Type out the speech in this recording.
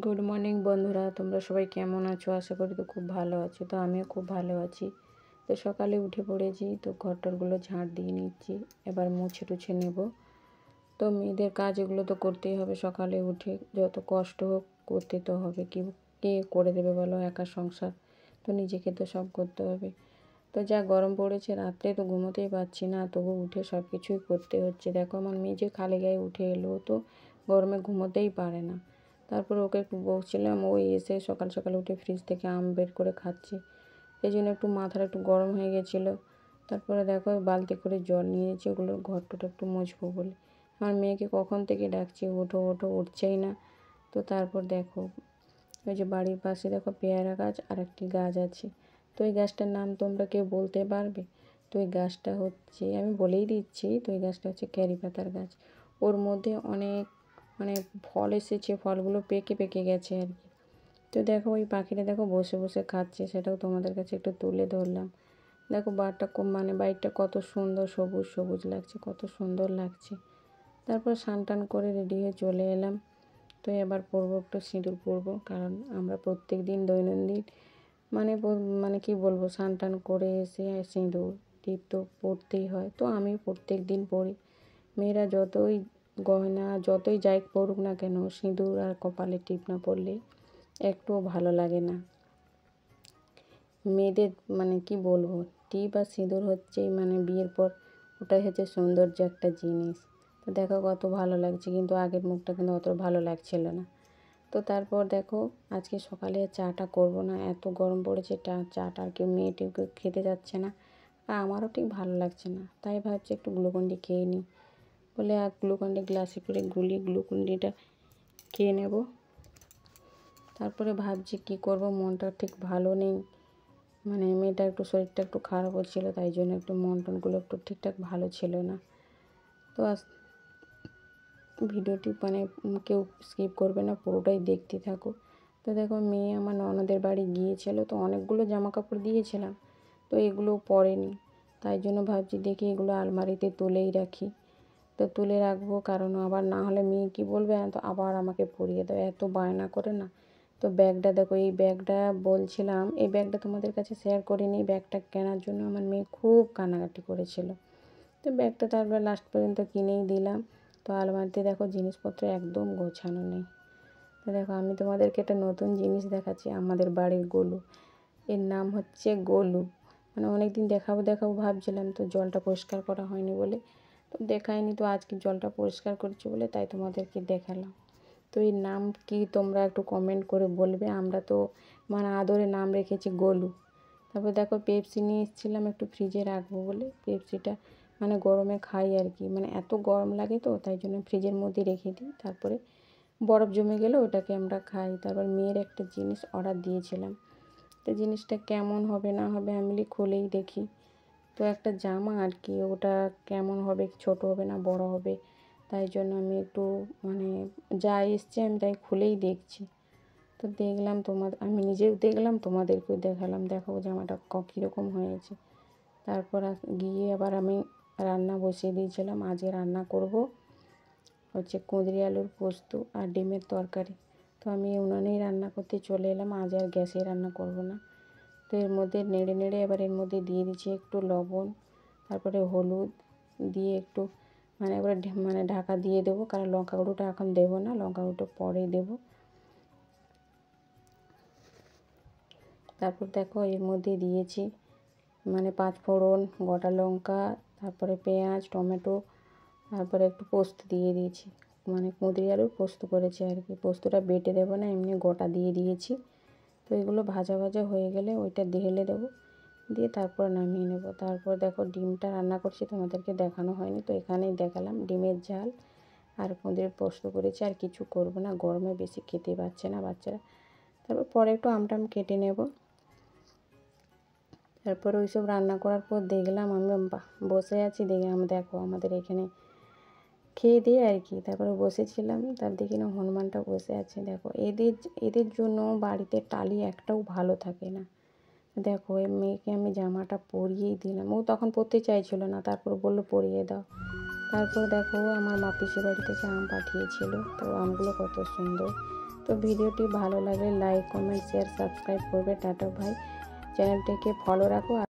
Good morning বন্ধুরা, তোমরা সবাই কেমন আছো? আশা করি তো খুব ভালো আছো। তো আমিও খুব ভালো আছি। তো সকালে উঠে পড়েছি, তো ঘরটরগুলো ঝাঁট দিয়ে নিচ্ছি, এবার মুছে টুছে নেব। তো মেয়েদের কাজ এগুলো তো করতেই হবে, সকালে উঠে যত কষ্ট হোক করতে তো হবে। কে করে দেবে বলো, একা সংসার, তো নিজেকে তো সব করতে হবে। তো যা গরম পড়েছে, রাত্রে তো ঘুমোতেই পারছি না, তবু উঠে সব কিছুই করতে হচ্ছে। দেখো আমার মেয়ে যে খালি গায়ে উঠে এলো, তো গরমে ঘুমোতেই পারে না। তারপর ওকে একটু বকছিলাম, ওই এসে সকাল সকাল উঠে ফ্রিজ থেকে আম বের করে খাচ্ছে, এই জন্য একটু মাথাটা একটু গরম হয়ে গেছিলো। তারপরে দেখো বালতি করে জল নিয়েছি, ওগুলো ঘরটা একটু মুছবো বলে। আমার মেয়েকে কখন থেকে ডাকছি, ওঠো ওঠো, উঠছেই না। তো তারপর দেখো ওই যে বাড়ির পাশে দেখো পেয়ারা গাছ আর একটি গাছ আছে। তো এই গাছটার নাম তোমরা কেউ বলতে পারবে? তো এই গাছটা হচ্ছে, আমি বলেই দিচ্ছি, তো এই গাছটা হচ্ছে ক্যারি পাতার গাছ। ওর মধ্যে অনেক ফল এসেছে, ফলগুলো পেকে পেকে গেছে আর কি। তো দেখো ওই পাখিটা দেখো বসে বসে খাচ্ছে, সেটাও তোমাদের কাছে একটু তুলে ধরলাম। দেখো বাড়িটা কত সুন্দর, সবুজ সবুজ লাগছে, কত সুন্দর লাগছে। তারপর স্নান টান করে রেডি হয়ে চলে এলাম। তো এবার পরবো, একটু সিঁদুর পরবো, কারণ আমরা প্রত্যেক দিন দৈনন্দিন কি বলবো, স্নান টান করে এসে সিঁদুর টিপ তো পরতেই হয়। তো আমি প্রত্যেক দিন পরি। মেয়েরা যতই গয়না যতই যাই পরুক না কেন, সিঁদুর আর কপালে টিপ না পরলে একটুও ভালো লাগে না। মেয়েদের কি বলবো, টিপ আর সিঁদুর হচ্ছে বিয়ের পর ওটাই হচ্ছে সৌন্দর্য একটা জিনিস। তো দেখো কত ভালো লাগছে, কিন্তু আগের মুখটা কিন্তু অত ভালো লাগছিল না। তো তারপর দেখো আজকে সকালে চাটা করব না, এত গরম পড়েছে, চাটা আর কেউ কেউ খেতে যাচ্ছে না, আর আমারও ঠিক ভালো লাগছে না। তাই ভাবছি একটু গ্লুকন্ডি খেয়ে নিই বলে, আর গ্লুকন্ডি গ্লাসে করে গুলি গ্লুকন্ডিটা খেয়ে নেব। তারপরে ভাবছি কি করব, মনটা ঠিক ভালো নেই। মেয়েটা একটু শরীরটা একটু খারাপ হচ্ছিলো, তাই জন্য একটু মন টনগুলো একটু ঠিকঠাক ভালো ছিল না। তো ভিডিওটি কেউ স্কিপ করবে না, পুরোটাই দেখতে থাকো। তো দেখো মেয়ে আমার ননদের বাড়ি গিয়েছিল, তো অনেকগুলো জামা কাপড় দিয়েছিলাম, তো এগুলো পরেনি। তাই জন্য ভাবছি দেখি এগুলো আলমারিতে তুলেই রাখি। তো তুলে রাখবো, কারণ আবার না হলে মেয়ে কী বলবে, তো আবার আমাকে পরিয়ে দাও, এত বায়না করে না। তো ব্যাগটা দেখো, এই ব্যাগটা বলছিলাম, এই ব্যাগটা তোমাদের কাছে শেয়ার করিনি। ব্যাগটা কেনার জন্য আমার মেয়ে খুব কান্নাকাটি করেছিল। তো ব্যাগটা তারপর লাস্ট পর্যন্ত কিনেই দিলাম। তো আলমারিতে দেখো জিনিসপত্র একদম গোছানো নেই। তো দেখো আমি তোমাদেরকে একটা নতুন জিনিস দেখাচ্ছি, আমাদের বাড়ির গোলু। এর নাম হচ্ছে গোলু। অনেক দিন দেখাবো দেখাবো ভাবছিলাম, তো জলটা পরিষ্কার করা হয়নি বলে তো দেখাইনি। তো আজকে জলটা পরিষ্কার করছি বলে তাই তোমাদেরকে দেখালাম। তো এর নাম কি তোমরা একটু কমেন্ট করে বলবে। আমরা তো আদরে নাম রেখেছি গোলু। তারপর দেখো পেপসি নিয়ে এসেছিলাম একটু ফ্রিজে রাখবো বলে। পেপসিটা গরমে খাই আর কি, এত গরম লাগে, তো তাই জন্য ফ্রিজের মধ্যে রেখে দিই। তারপরে বরফ জমে গেলে ওটাকে আমরা খাই। তারপর মেয়ের একটা জিনিস অর্ডার দিয়েছিলাম, তো জিনিসটা কেমন হবে না হবে আমি খুলেই দেখি। তো একটা জামা আর কি, ওটা কেমন হবে, ছোট হবে না বড় হবে, তাই জন্য আমি একটু যা এসছে আমি তাই খুলেই দেখছি। তো দেখলাম আমি নিজেও দেখলাম, তোমাদেরকেও দেখালাম, দেখো জামাটা কীরকম হয়েছে। তারপর গিয়ে আবার আমি রান্না বসিয়ে দিয়েছিলাম। আজকে রান্না করব হচ্ছে কুঁদরি আলুর পোস্ত আর ডিমের তরকারি। তো আমি উনানেই রান্না করতে চলে এলাম, আজ আর গ্যাসে রান্না করব না। তো এর মধ্যে নেড়ে নেড়ে এবার এর মধ্যে দিয়ে দিচ্ছি একটু লবণ, তারপরে হলুদ দিয়ে একটু এবার ঢাকা দিয়ে দেবো, কারণ লঙ্কা গুঁড়োটা এখন দেবো না, লঙ্কা গুঁড়োটা পরে দেবো। তারপর দেখো এর মধ্যে দিয়েছি পাঁচ ফোড়ন, গোটা লঙ্কা, তারপরে পেঁয়াজ, টমেটো, তারপরে একটু পোস্ত দিয়ে দিয়েছি। কুঁদরি আলুর পোস্ত করেছি আর কি, পোস্তটা বেটে দেবো না, এমনি গোটা দিয়ে দিয়েছি। তো এগুলো ভাজা ভাজা হয়ে গেলে ওইটা ঢেলে দেবো, দিয়ে তারপর নামিয়ে নেব। তারপর দেখো ডিমটা রান্না করছি, তোমাদেরকে দেখানো হয়নি, তো এখানেই দেখালাম। ডিমের ঝাল আর কুঁদরির পোস্ত করেছি, আর কিছু করব না, গরমে বেশি খেতে পারছে না বাচ্চারা। তারপর পরে একটু আমটাম কেটে নেব। তারপর ওইসব রান্না করার পর দেখলাম আমি বসে আছি, দেখো আমাদের এখানে খেয়ে দিয়ে আর কি, তারপরে বসেছিলাম, তার দেখি না হনুমানটা বসে আছে। দেখো এদের জন্য বাড়িতে টালি একটাও ভালো থাকে না। দেখো এই মেয়েকে আমি জামাটা পরিয়েই দিলাম, ও তখন পরতে চাইছিল না, তারপর বললো পরিয়ে দাও। তারপর দেখো আমার পিসির বাড়ি থেকে আম পাঠিয়েছিল, তো আমগুলো কত সুন্দর, তো ভিডিওটি ভালো লাগলে লাইক, কমেন্ট, শেয়ার, সাবস্ক্রাইব করবে। টাটা ভাই, চ্যানেলটিকে ফলো রাখো।